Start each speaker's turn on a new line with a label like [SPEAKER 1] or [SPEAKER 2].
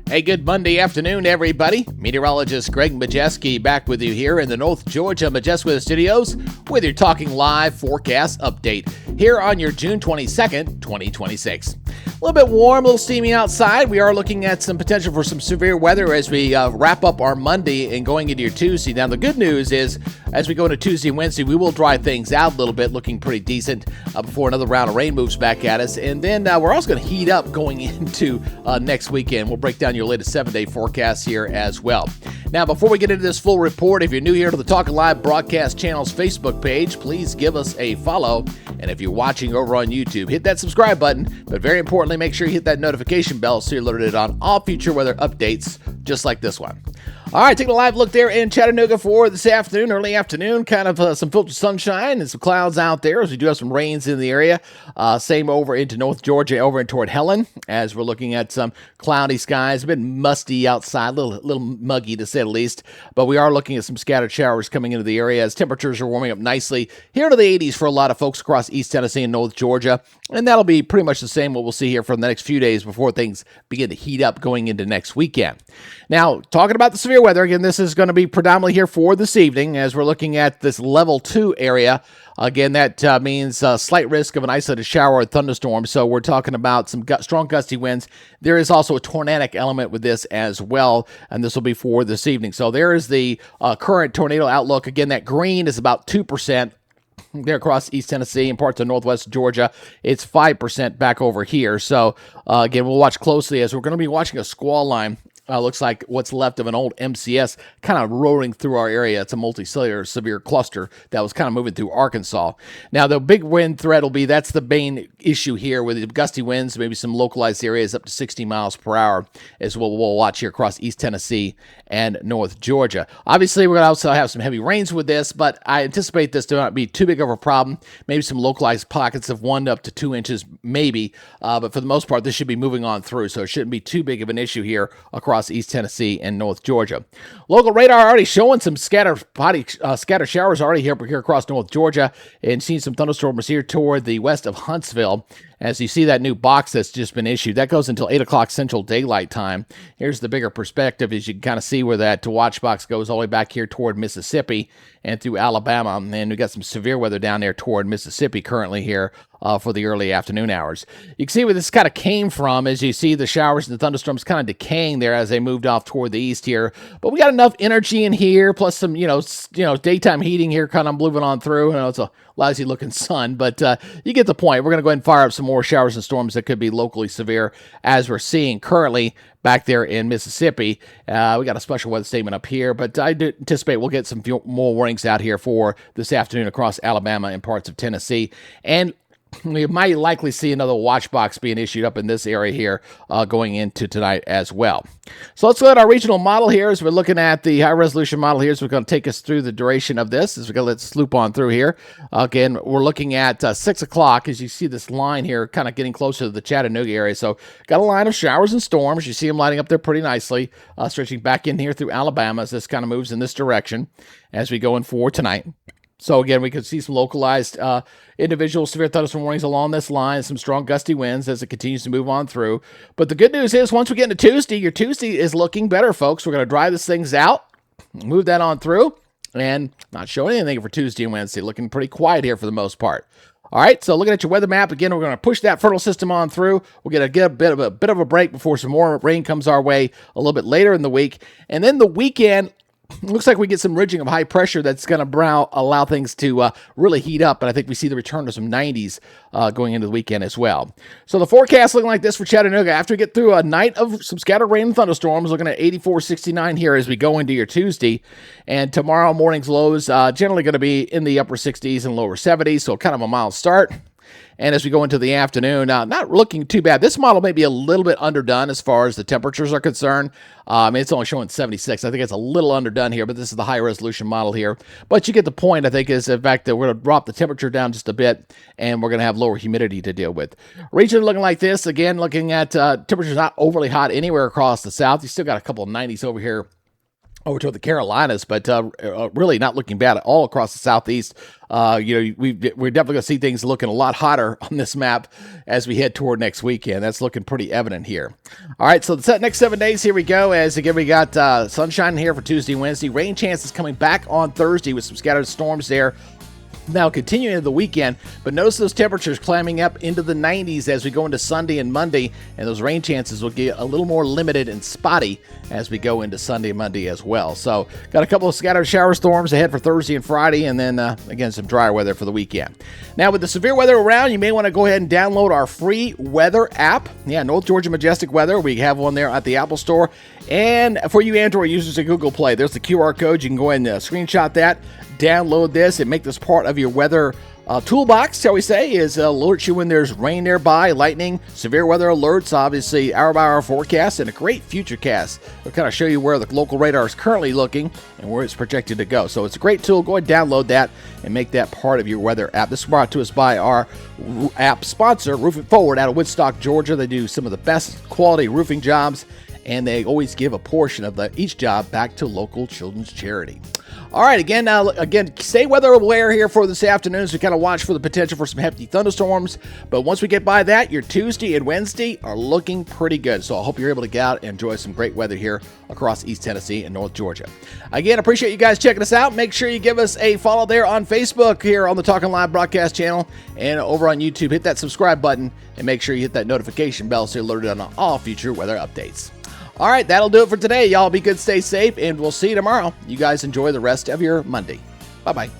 [SPEAKER 1] Hey, good Monday afternoon, everybody. Meteorologist Greg Majestic back with you here in the North Georgia Majestic Studios with your Talking Live forecast update here on your June 22nd, 2026. A little bit warm, a little steamy outside. We are looking at some potential for some severe weather as we wrap up our Monday and going into your Tuesday. Now, the good news is as we go into Tuesday and Wednesday, we will dry things out a little bit, looking pretty decent before another round of rain moves back at us. And then we're also going to heat up going into next weekend. We'll break down your latest 7-day forecast here as well. Now, before we get into this full report, if you're new here to the Talking Live Broadcast Channel's Facebook page, please give us a follow. And if you're watching over on YouTube, hit that subscribe button. But very importantly, make sure you hit that notification bell so you're alerted on all future weather updates just like this one. All right, taking a live look there in Chattanooga for this afternoon, early afternoon, kind of some filtered sunshine and some clouds out there as we do have some rains in the area. Same over into North Georgia, over and toward Helen, as we're looking at some cloudy skies, a bit musty outside, a little muggy to say the least, but we are looking at some scattered showers coming into the area as temperatures are warming up nicely here to the 80s for a lot of folks across East Tennessee and North Georgia, and that'll be pretty much the same what we'll see here for the next few days before things begin to heat up going into next weekend. Now, talking about the severe weather, again, this is going to be predominantly here for this evening as we're looking at this level 2 area. Again, that means slight risk of an isolated shower or thunderstorm. So we're talking about some strong gusty winds. There is also a tornadic element with this as well, and this will be for this evening. So there is the current tornado outlook. Again, that green is about 2%. There across East Tennessee and parts of Northwest Georgia. It's 5% back over here. So, again, we'll watch closely as we're going to be watching a squall line. Looks like what's left of an old MCS kind of roaring through our area. It's a multicellular severe cluster that was kind of moving through Arkansas. Now, the big wind threat will be, that's the main issue here with the gusty winds, maybe some localized areas up to 60 miles per hour is what we'll watch here across East Tennessee and North Georgia. Obviously, we're going to also have some heavy rains with this, but I anticipate this to not be too big of a problem. Maybe some localized pockets of 1 up to 2 inches, maybe, but for the most part, this should be moving on through, so it shouldn't be too big of an issue here across East Tennessee and North Georgia. Local radar already showing some scattered showers already here across North Georgia, and seeing some thunderstorms here toward the west of Huntsville. As you see that new box that's just been issued, that goes until 8 o'clock Central Daylight Time. Here's the bigger perspective as you can kind of see where that watch box goes all the way back here toward Mississippi and through Alabama. And we got some severe weather down there toward Mississippi currently here for the early afternoon hours. You can see where this kind of came from as you see the showers and the thunderstorms kind of decaying there as they moved off toward the east here. But we got enough energy in here, plus some, daytime heating here kind of moving on through. It's a lousy looking sun, but you get the point. We're going to go ahead and fire up some more showers and storms that could be locally severe as we're seeing currently back there in Mississippi. We got a special weather statement up here, but I do anticipate we'll get some more warnings out here for this afternoon across Alabama and parts of Tennessee. And we might likely see another watch box being issued up in this area here going into tonight as well. So let's look at our regional model here as we're looking at the high resolution model here. So we're going to take us through the duration of this as we're going to let's loop on through here. Again, we're looking at 6 o'clock as you see this line here kind of getting closer to the Chattanooga area. So got a line of showers and storms. You see them lining up there pretty nicely, stretching back in here through Alabama as this kind of moves in this direction as we go in for tonight. So again, we could see some localized individual severe thunderstorm warnings along this line, some strong gusty winds as it continues to move on through. But the good news is once we get into Tuesday, your Tuesday is looking better, folks. We're going to dry this things out, move that on through, and not showing anything for Tuesday and Wednesday. Looking pretty quiet here for the most part. All right, so looking at your weather map, again, we're going to push that frontal system on through. We're going to get a bit of a break before some more rain comes our way a little bit later in the week. And then the weekend, looks like we get some ridging of high pressure that's going to allow things to really heat up, and I think we see the return to some 90s going into the weekend as well. So the forecast looking like this for Chattanooga. After we get through a night of some scattered rain and thunderstorms, looking at 84-69 here as we go into your Tuesday. And tomorrow morning's lows generally going to be in the upper 60s and lower 70s, so kind of a mild start. And as we go into the afternoon, not looking too bad. This model may be a little bit underdone as far as the temperatures are concerned. It's only showing 76. I think it's a little underdone here, but this is the high resolution model here. But you get the point, I think, is the fact that we're going to drop the temperature down just a bit, and we're going to have lower humidity to deal with. Region looking like this, again, looking at temperatures not overly hot anywhere across the south. You still got a couple of 90s over here over toward the Carolinas, but really not looking bad at all across the southeast. We're definitely going to see things looking a lot hotter on this map as we head toward next weekend. That's looking pretty evident here. All right, so the next 7 days, here we go. As again, we got sunshine here for Tuesday, Wednesday. Rain chances coming back on Thursday with some scattered storms there. Now, continuing into the weekend, but notice those temperatures climbing up into the 90s as we go into Sunday and Monday, and those rain chances will get a little more limited and spotty as we go into Sunday and Monday as well. So, got a couple of scattered shower storms ahead for Thursday and Friday, and then, again, some drier weather for the weekend. Now, with the severe weather around, you may want to go ahead and download our free weather app. Yeah, North Georgia Majestic Weather. We have one there at the Apple Store. And for you Android users at Google Play, there's the QR code. You can go ahead and screenshot that, download this, and make this part of your weather toolbox, shall we say, is alerts you when there's rain nearby, lightning, severe weather alerts, obviously hour-by-hour forecast, and a great future cast. It'll kind of show you where the local radar is currently looking and where it's projected to go. So it's a great tool. Go ahead and download that and make that part of your weather app. This is brought to us by our app sponsor, Roofing Forward, out of Woodstock, Georgia. They do some of the best quality roofing jobs, and they always give a portion of each job back to local children's charity. All right, again, stay weather aware here for this afternoon as we kind of watch for the potential for some hefty thunderstorms. But once we get by that, your Tuesday and Wednesday are looking pretty good. So I hope you're able to get out and enjoy some great weather here across East Tennessee and North Georgia. Again, appreciate you guys checking us out. Make sure you give us a follow there on Facebook here on the Talking Live broadcast channel, and over on YouTube, hit that subscribe button and make sure you hit that notification bell so you're alerted on all future weather updates. All right, that'll do it for today. Y'all be good, stay safe, and we'll see you tomorrow. You guys enjoy the rest of your Monday. Bye-bye.